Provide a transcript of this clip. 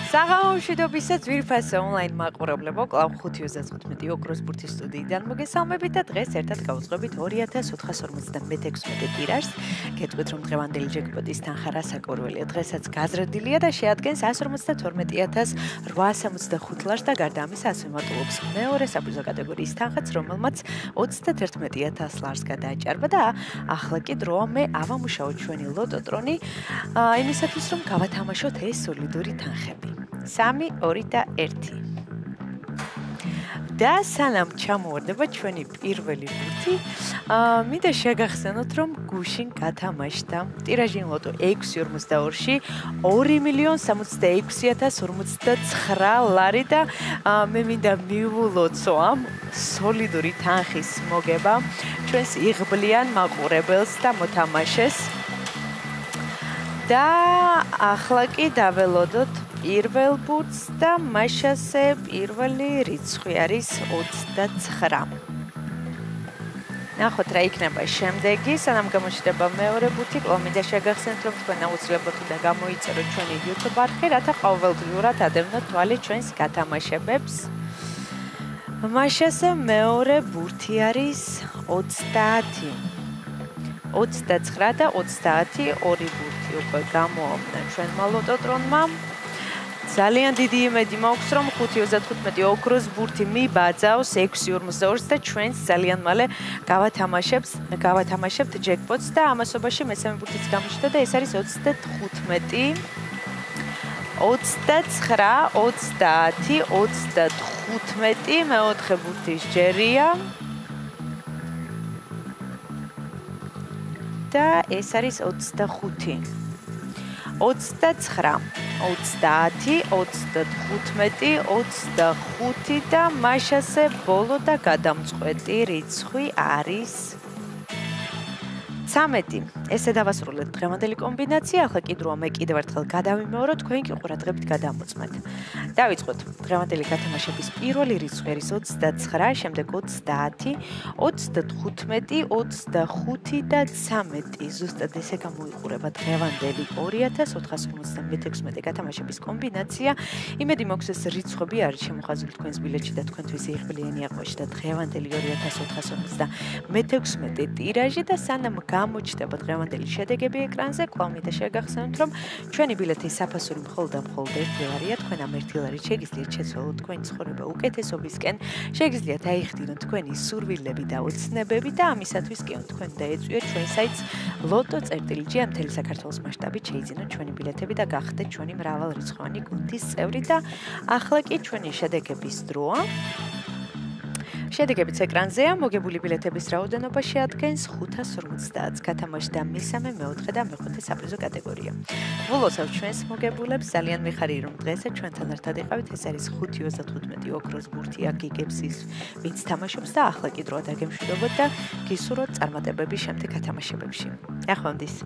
საღამომშვიდობისა ძვირფასო ონლაინ მაყურებლებო, კლავ 5:15 ოქროს ბურთის სტუდიიდან მოგესალმებით და დღეს ერთად გავუძღვებით 2456 ტირაჟს. გეტყვით, რომ დღევანდელი ჯეკპოტის თანხა რასაკვირველია, დღესაც გაზრდილია და შეადგენს 152,865 ლარს და გარდა ამისა ასე მატულობს მეორე საპრიზო კატეგორიის თანხაც, რომელმაც 31,000 ლარს გადააჭარბა და ახლა კი დროა მე ავამუშაოთ ჩვენი ლოტოტრონი იმისათვის, რომ გავათამაშოთ ეს სოლიდური თანხები. 3, 2 და 1. და სანამ ჩამოვარდება ჩვენი პირველი ბურთი, მინდა შეგახსენოთ, რომ გუშინ გათამაშდა ტირაჟი ლოტო 6.42-ში 2,66,059 ლარი და მე მინდა მივულოცო ამ სოლიდური თანხის მოგება ჩვენს იღბლიან მაყურებელს და მოთამაშეს. და ახლა კი დაველოდოთ პირველ ბურთს და მაშასე პირველი რიცხვი არის 29. ნახოთ რა იქნება შემდეგი, სანამ გამოჩნდება მეორე ბურთი, მინდა შეგახსენოთ, რომ თქვენ აუცილებლად უნდა გამოიწეროთ ჩვენი YouTube არხი, რათა ყოველდღიურად ადევნოთ თვალი ჩვენს გათამაშებებს. მაშასე მეორე ბურთი არის 30. 29 და 30 ორი ბურთი უკვე გამოავნა ჩვენმა ლოტოტრონმა. ძალიან დიდი იმედი მაქვს, რომ 5.35 ოქროს ბურთი მიბაძავს 6.42-ს და ჩვენს ძალიან მალე გავათამაშებთ ჯეკპოტს და ამასობაში მესამე ბურთიც გამოჩნდა და ეს არის 35, 29, 30, 35, მეოთხე ბურთის ჯერია. და ეს არის 25. 29, 30, 35, 25 და მაშასე ბოლო და გადამწყვეტი რიცხვი არის 13. ესე დავასრულეთ დღევანდელი კომბინაცია. ახლა კი დროა მე კიდევ ერთხელ გადავიმეორო, თქვენ კი ყურადღებით გადამოწმეთ. დავიწყოთ დღევანდელი გათამაშების პირველი რიცხვი არის 29, შემდეგ 30, 35, 25 და 13. ზუსტად ესე გამოიყურება დღევანდელი 2456 გათამაშების კომბინაცია. იმედი მაქვს ეს რიცხვები არის შემოხაზული თქვენს ბილეთში და თქვენთვის იღბლიანი აღმოჩნდა დღევანდელი 2456 ტირაჟი და სანამ გამოჩნდება დღევანდელი შედეგები ეკრანზე, კვლავ მინდა შეგახსენოთ, რომ ჩვენი ბილეთის საფასური მხოლოდ და მხოლოდ 1 ლარია. თქვენ ამ 1 ლარით შეგიძლიათ შეცვალოთ თქვენი ცხოვრება უკეთესობისკენ, შეგიძლიათ აიხდინოთ თქვენი სურვილები და ოცნებები და ამისათვის კი თქვენ დაეწვიოთ ჩვენ საიტს loto.gr მთელი საქართველოს მასშტაბით შეიძინოთ ჩვენი ბილეთები და გახდეთ ჩვენი მრავალრიცხოვანი გუნდის წევრი და ახლა კი ჩვენი შედეგების დროა. შედეგებიც ეკრანზეა, მოგებული ბილეთების რაოდენობა შეადგენს 550-ს, გათამაშდა მესამე, მეოთხე და მეხუთე საპრიზო კატეგორია. ვლოცავ ჩვენს მოგებულებს, ძალიან მიხარია რომ დღესაც ჩვენთან ერთად იყავით, ეს არის 5.35 ოქროს ბურთი, აქ იგებს ის, ვინც თამაშობს და ახლა კი დროა დაგემშვიდობოთ და გისურვოთ წარმატებები შემდეგ გათამაშებებში. ნახვამდის.